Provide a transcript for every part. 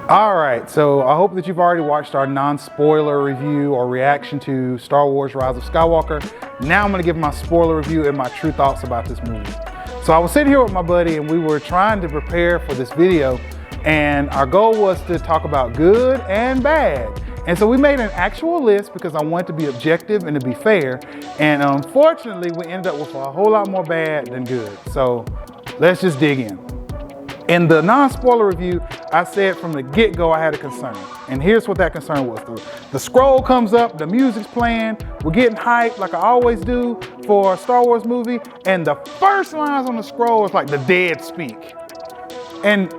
All right, so I hope that you've already watched our non-spoiler review or reaction to Star Wars Rise of Skywalker. Now I'm gonna give my spoiler review and my true thoughts about this movie. So I was sitting here with my buddy and we were trying to prepare for this video, and our goal was to talk about good and bad. And so we made an actual list because I wanted to be objective and to be fair. And unfortunately, we ended up with a whole lot more bad than good. So let's just dig in. In the non-spoiler review, I said from the get-go I had a concern. And here's what that concern was. The scroll comes up, the music's playing, we're getting hyped like I always do for a Star Wars movie, and the first lines on the scroll is like the dead speak. And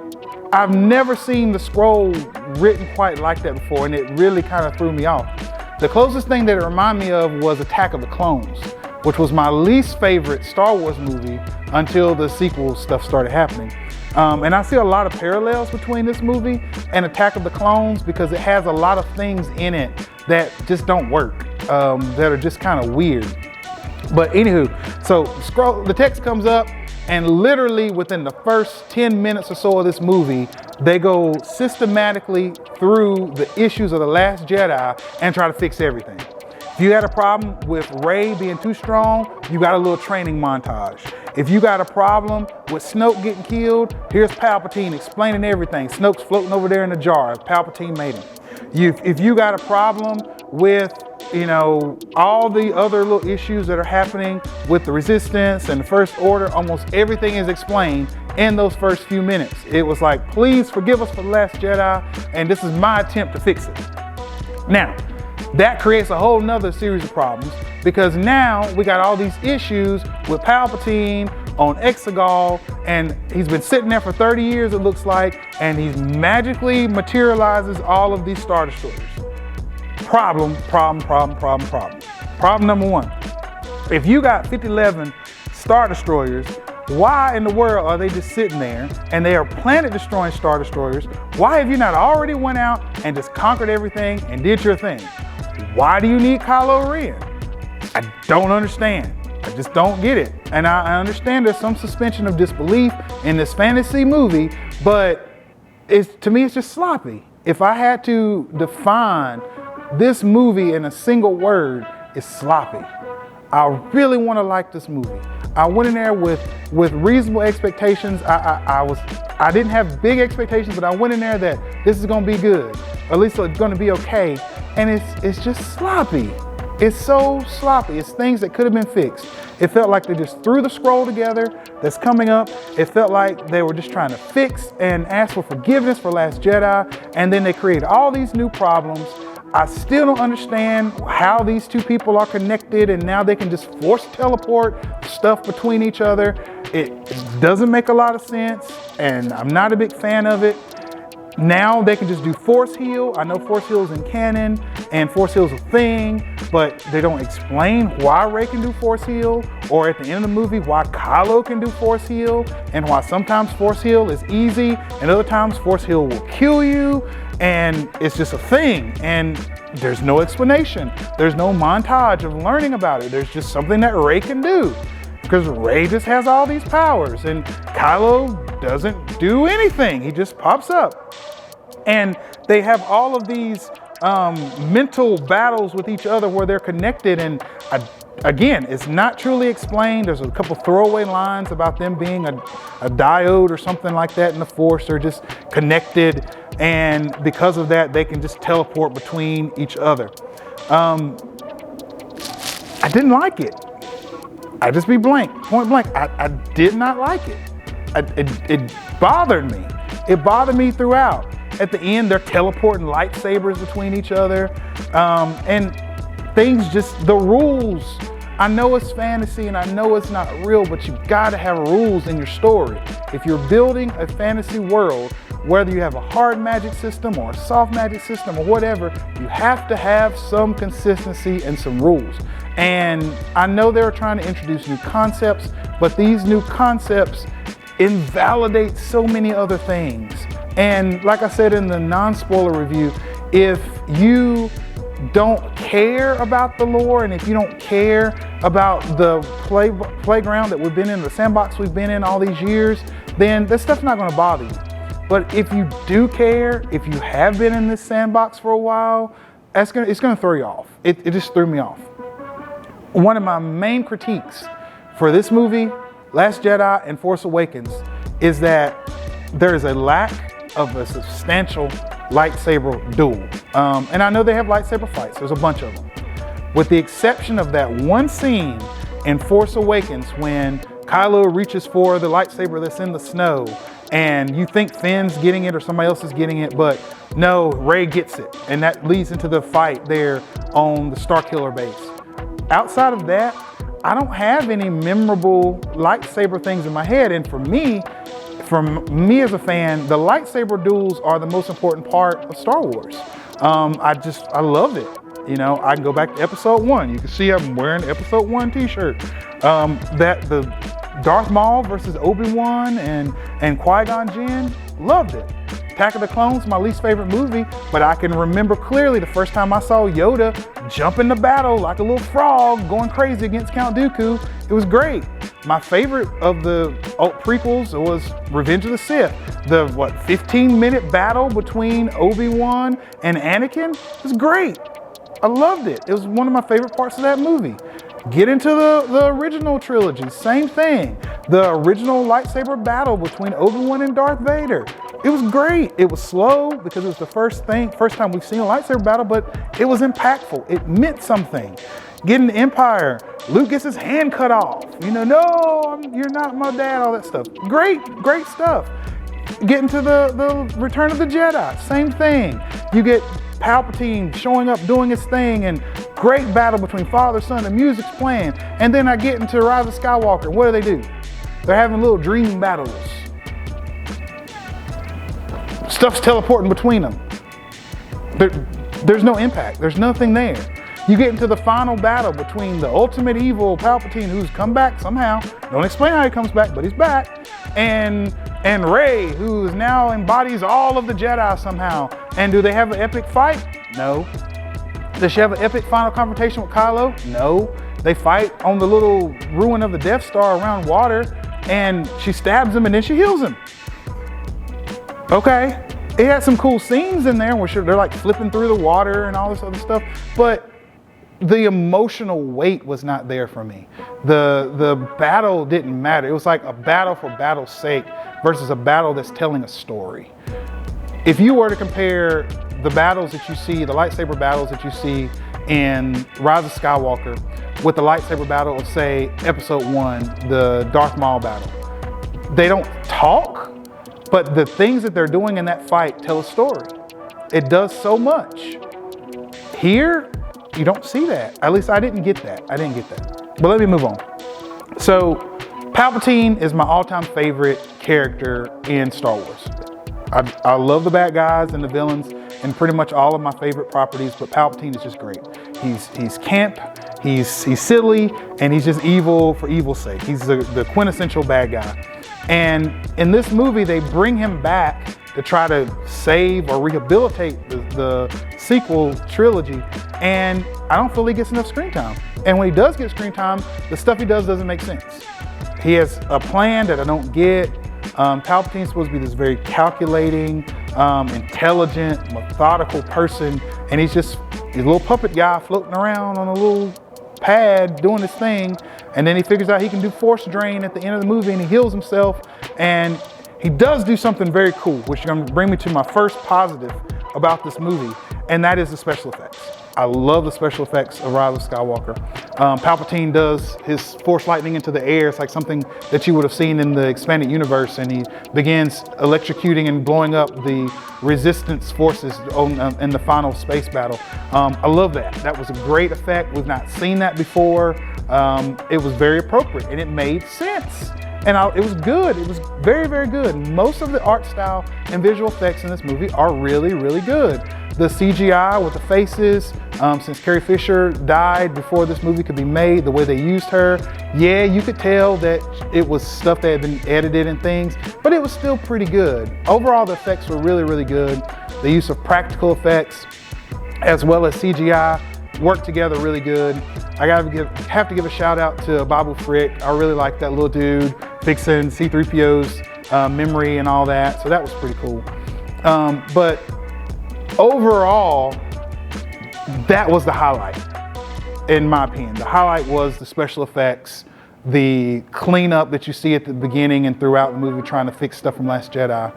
I've never seen the scroll written quite like that before, and it really kind of threw me off. The closest thing that it reminded me of was Attack of the Clones, which was my least favorite Star Wars movie until the sequel stuff started happening. And I see a lot of parallels between this movie and Attack of the Clones because it has a lot of things in it that just don't work, that are just kind of weird. But anywho, so the text comes up, and literally within the first 10 minutes or so of this movie, they go systematically through the issues of The Last Jedi and try to fix everything. If you had a problem with Rey being too strong, you got a little training montage. If you got a problem with Snoke getting killed, here's Palpatine explaining everything. Snoke's floating over there in a jar. Palpatine made him. If you got a problem with, all the other little issues that are happening with the Resistance and the First Order, almost everything is explained in those first few minutes. It was like, please forgive us for The Last Jedi, and this is my attempt to fix it. Now, that creates a whole nother series of problems because now we got all these issues with Palpatine on Exegol, and he's been sitting there for 30 years, it looks like, and he magically materializes all of these Star Destroyers. Problem number one. If you got 5011 Star Destroyers, why in the world are they just sitting there and they are planet destroying Star Destroyers? Why have you not already went out and just conquered everything and did your thing? Why do you need Kylo Ren? I don't understand. I just don't get it. And I understand there's some suspension of disbelief in this fantasy movie, but to me it's just sloppy. If I had to define this movie in a single word, it's sloppy. I really want to like this movie. I went in there with reasonable expectations. I didn't have big expectations, but I went in there that this is going to be good. Or at least it's going to be okay. And it's just sloppy. It's so sloppy. It's things that could have been fixed. It felt like they just threw the scroll together that's coming up. It felt like they were just trying to fix and ask for forgiveness for Last Jedi. And then they created all these new problems. I still don't understand how these two people are connected and now they can just force teleport stuff between each other. It doesn't make a lot of sense, and I'm not a big fan of it. Now they can just do force heal. I know force heal is in canon and force heal is a thing, but they don't explain why Rey can do force heal, or at the end of the movie why Kylo can do force heal, and why sometimes force heal is easy and other times force heal will kill you. And it's just a thing, and there's no explanation. There's no montage of learning about it. There's just something that Rey can do because Rey just has all these powers and Kylo doesn't do anything. He just pops up. And they have all of these mental battles with each other where they're connected, and again, it's not truly explained. There's a couple throwaway lines about them being a diode or something like that in the Force. They're just connected, and because of that, they can just teleport between each other. I didn't like it. I just be point blank. I did not like it. It bothered me. It bothered me throughout. At the end, they're teleporting lightsabers between each other, and things just, the rules, I know it's fantasy and I know it's not real, but you gotta have rules in your story. If you're building a fantasy world, whether you have a hard magic system or a soft magic system or whatever, you have to have some consistency and some rules. And I know they're trying to introduce new concepts, but these new concepts invalidate so many other things. And like I said in the non-spoiler review, if you don't care about the lore and if you don't care about the playground that we've been in, the sandbox we've been in all these years, then this stuff's not going to bother you. But if you do care, if you have been in this sandbox for a while, it's gonna throw you off. It just threw me off. One of my main critiques for this movie, Last Jedi and Force Awakens, is that there is a lack of a substantial lightsaber duel. And I know they have lightsaber fights, there's a bunch of them. With the exception of that one scene in Force Awakens when Kylo reaches for the lightsaber that's in the snow and you think Finn's getting it or somebody else is getting it, but no, Rey gets it. And that leads into the fight there on the Starkiller base. Outside of that, I don't have any memorable lightsaber things in my head. And for me as a fan, the lightsaber duels are the most important part of Star Wars. I loved it. You know, I can go back to episode 1. You can see I'm wearing an episode 1 t-shirt. That the Darth Maul versus Obi-Wan and Qui-Gon Jinn, loved it. Attack of the Clones, my least favorite movie, but I can remember clearly the first time I saw Yoda jump into battle like a little frog going crazy against Count Dooku. It was great. My favorite of the prequels was Revenge of the Sith. The 15-minute battle between Obi-Wan and Anakin was great. I loved it. It was one of my favorite parts of that movie. Get into the original trilogy, same thing. The original lightsaber battle between Obi-Wan and Darth Vader. It was great. It was slow because it was the first time we've seen a lightsaber battle, but it was impactful. It meant something. Get in the Empire, Luke gets his hand cut off. You know, no, you're not my dad, all that stuff. Great stuff. Get into the Return of the Jedi, same thing. You get Palpatine showing up, doing his thing, and great battle between father, son, and music's playing. And then I get into Rise of Skywalker. What do? They're having little dream battles. Stuff's teleporting between them. There's no impact. There's nothing there. You get into the final battle between the ultimate evil Palpatine, who's come back somehow. Don't explain how he comes back, but he's back. And Rey, who now embodies all of the Jedi somehow. And do they have an epic fight? No. Does she have an epic final confrontation with Kylo? No. They fight on the little ruin of the Death Star around water, and she stabs him and then she heals him. Okay. It had some cool scenes in there where they're like flipping through the water and all this other stuff, but the emotional weight was not there for me. The battle didn't matter. It was like a battle for battle's sake versus a battle that's telling a story. If you were to compare the battles that you see, the lightsaber battles that you see in Rise of Skywalker with the lightsaber battle of, say, Episode 1, the Darth Maul battle, they don't talk, but the things that they're doing in that fight tell a story. It does so much. Here, you don't see that. At least I didn't get that. But let me move on. So, Palpatine is my all-time favorite character in Star Wars. I love the bad guys and the villains and pretty much all of my favorite properties, but Palpatine is just great. He's camp, he's silly, and he's just evil for evil's sake. He's the quintessential bad guy. And in this movie, they bring him back to try to save or rehabilitate the sequel trilogy, and I don't feel he gets enough screen time. And when he does get screen time, the stuff he does doesn't make sense. He has a plan that I don't get. Palpatine's supposed to be this very calculating, intelligent, methodical person, and he's just a little puppet guy floating around on a little pad doing his thing, and then he figures out he can do force drain at the end of the movie and he heals himself, and he does do something very cool, which is going to bring me to my first positive about this movie, and that is the special effects. I love the special effects of Rise of Skywalker. Palpatine does his force lightning into the air. It's like something that you would have seen in the expanded universe, and he begins electrocuting and blowing up the resistance forces in the final space battle. I love that. That was a great effect. We've not seen that before. It was very appropriate and it made sense. And it was good. It was very, very good. Most of the art style and visual effects in this movie are really, really good. The CGI with the faces, since Carrie Fisher died before this movie could be made, the way they used her, yeah, you could tell that it was stuff that had been edited and things, but it was still pretty good. Overall, the effects were really, really good. The use of practical effects as well as CGI worked together really good. I have to give a shout out to Babu Frick. I really like that little dude fixing C-3PO's memory and all that. So that was pretty cool. But overall, that was the highlight, in my opinion. The highlight was the special effects, the cleanup that you see at the beginning and throughout the movie trying to fix stuff from Last Jedi.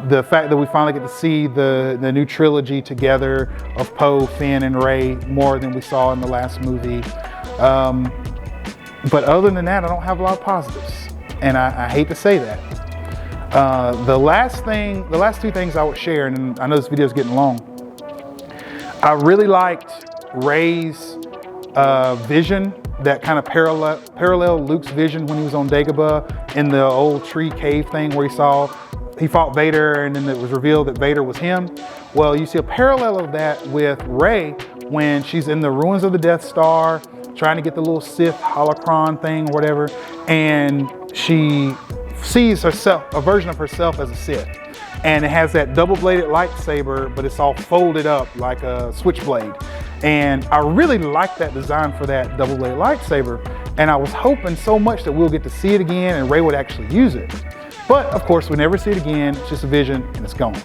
The fact that we finally get to see the new trilogy together of Poe, Finn, and Rey more than we saw in the last movie. But other than that, I don't have a lot of positives. And I hate to say that. The last two things I would share, and I know this video is getting long. I really liked Rey's vision, that kind of parallel Luke's vision when he was on Dagobah in the old tree cave thing where he fought Vader and then it was revealed that Vader was him. Well, you see a parallel of that with Rey when she's in the ruins of the Death Star trying to get the little Sith holocron thing or whatever, and she sees herself, a version of herself as a Sith. And it has that double-bladed lightsaber, but it's all folded up like a switchblade. And I really like that design for that double-bladed lightsaber. And I was hoping so much that we'll get to see it again and Rey would actually use it. But of course, we never see it again. It's just a vision and it's gone.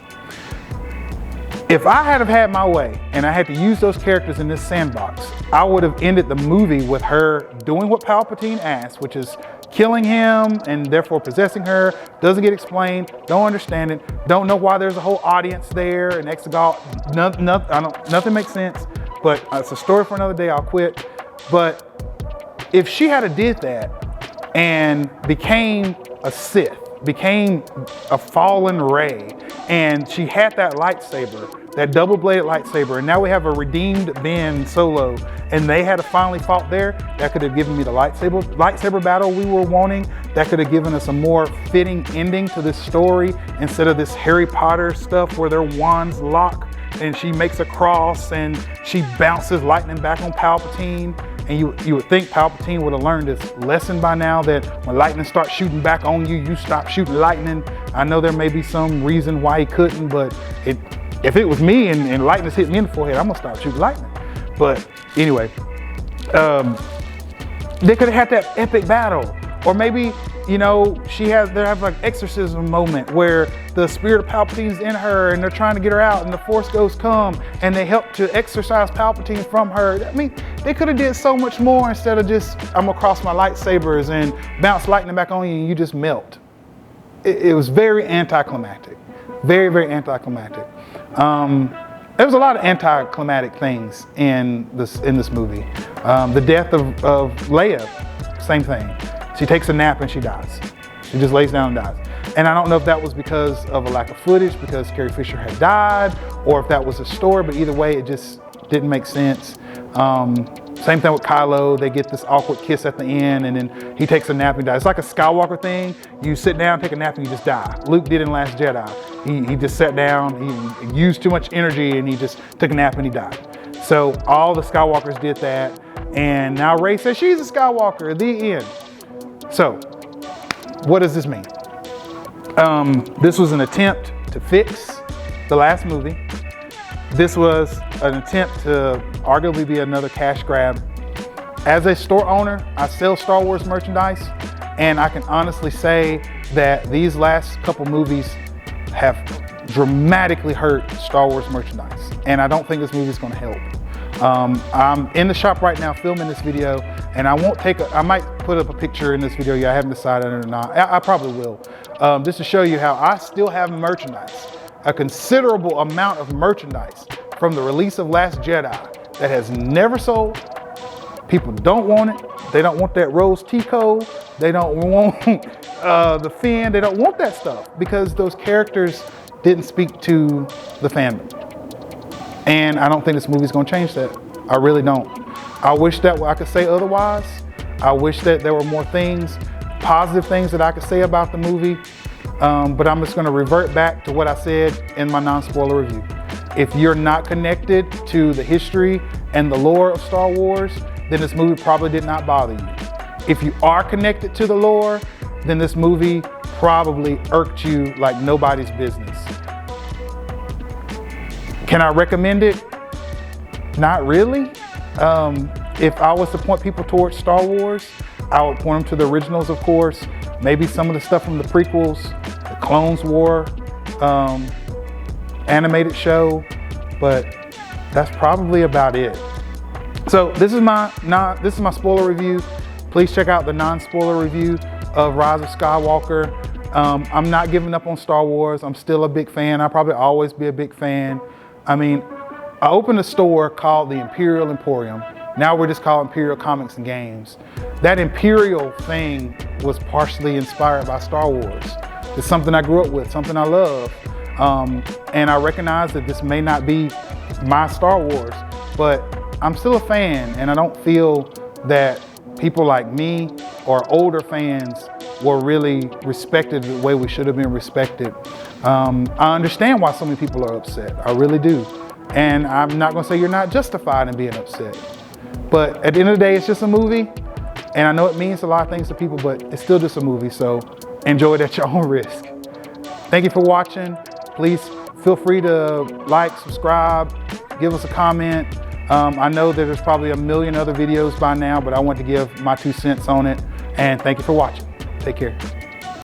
If I had have had my way and I had to use those characters in this sandbox, I would have ended the movie with her doing what Palpatine asked, which is killing him and therefore possessing her. Doesn't get explained, don't understand it, don't know why there's a whole audience there and Exegol. Nothing makes sense, but it's a story for another day. I'll quit. But if she had did that and became a Sith, became a fallen Rey, and she had that lightsaber, that double-bladed lightsaber, and now we have a redeemed Ben Solo, and they had finally fought there, that could have given me the lightsaber battle we were wanting. That could have given us a more fitting ending to this story instead of this Harry Potter stuff where their wands lock and she makes a cross and she bounces lightning back on Palpatine. And you would think Palpatine would have learned this lesson by now, that when lightning starts shooting back on you, you stop shooting lightning. I know there may be some reason why he couldn't, but if it was me and lightning's hit me in the forehead, I'm gonna stop shooting lightning. But anyway, they could have had that epic battle. Or maybe, you know, they have like exorcism moment where the spirit of Palpatine's in her and they're trying to get her out and the Force ghosts come and they help to exorcise Palpatine from her. I mean, they could have did so much more instead of just, I'm gonna cross my lightsabers and bounce lightning back on you and you just melt. It was very anticlimactic. Very, very anticlimactic. There was a lot of anticlimactic things in this movie. The death of Leia, same thing. She takes a nap and she dies. She just lays down and dies. And I don't know if that was because of a lack of footage, because Carrie Fisher had died, or if that was a story, but either way, it just didn't make sense. Same thing with Kylo. They get this awkward kiss at the end and then he takes a nap and dies. It's like a Skywalker thing. You sit down, take a nap, and you just die. Luke did in Last Jedi. He just sat down, he used too much energy and he just took a nap and he died. So all the Skywalkers did that. And now Rey says she's a Skywalker, the end. So what does this mean? This was an attempt to fix the last movie. This was an attempt to arguably be another cash grab. As a store owner, I sell Star Wars merchandise, and I can honestly say that these last couple movies have dramatically hurt Star Wars merchandise, and I don't think this movie is going to help. I'm in the shop right now filming this video, and I might put up a picture in this video. Yeah, I haven't decided or not. I probably will, just to show you how I still have merchandise. A considerable amount of merchandise from the release of Last Jedi that has never sold. People don't want it. They don't want that Rose Tico. They don't want the Finn. They don't want that stuff because those characters didn't speak to the fandom. And I don't think this movie's gonna change that. I really don't. I wish that I could say otherwise. I wish that there were more things, positive things that I could say about the movie. But I'm just gonna revert back to what I said in my non-spoiler review. If you're not connected to the history and the lore of Star Wars, then this movie probably did not bother you. If you are connected to the lore, then this movie probably irked you like nobody's business. Can I recommend it? Not really. If I was to point people towards Star Wars, I would point them to the originals, of course, maybe some of the stuff from the prequels, Clone Wars animated show, but that's probably about it. So this is my spoiler review. Please check out the non-spoiler review of Rise of Skywalker. I'm not giving up on Star Wars. I'm still a big fan. I'll probably always be a big fan. I mean, I opened a store called the Imperial Emporium. Now we're just called Imperial Comics and Games. That Imperial thing was partially inspired by Star Wars. It's something I grew up with, something I love. And I recognize that this may not be my Star Wars, but I'm still a fan, and I don't feel that people like me or older fans were really respected the way we should have been respected. I understand why so many people are upset. I really do. And I'm not gonna say you're not justified in being upset. But at the end of the day, it's just a movie. And I know it means a lot of things to people, but it's still just a movie. So enjoy it at your own risk. Thank you for watching. Please feel free to like, subscribe, give us a comment. I know that there's probably a million other videos by now, but I want to give my 2 cents on it. And thank you for watching. Take care.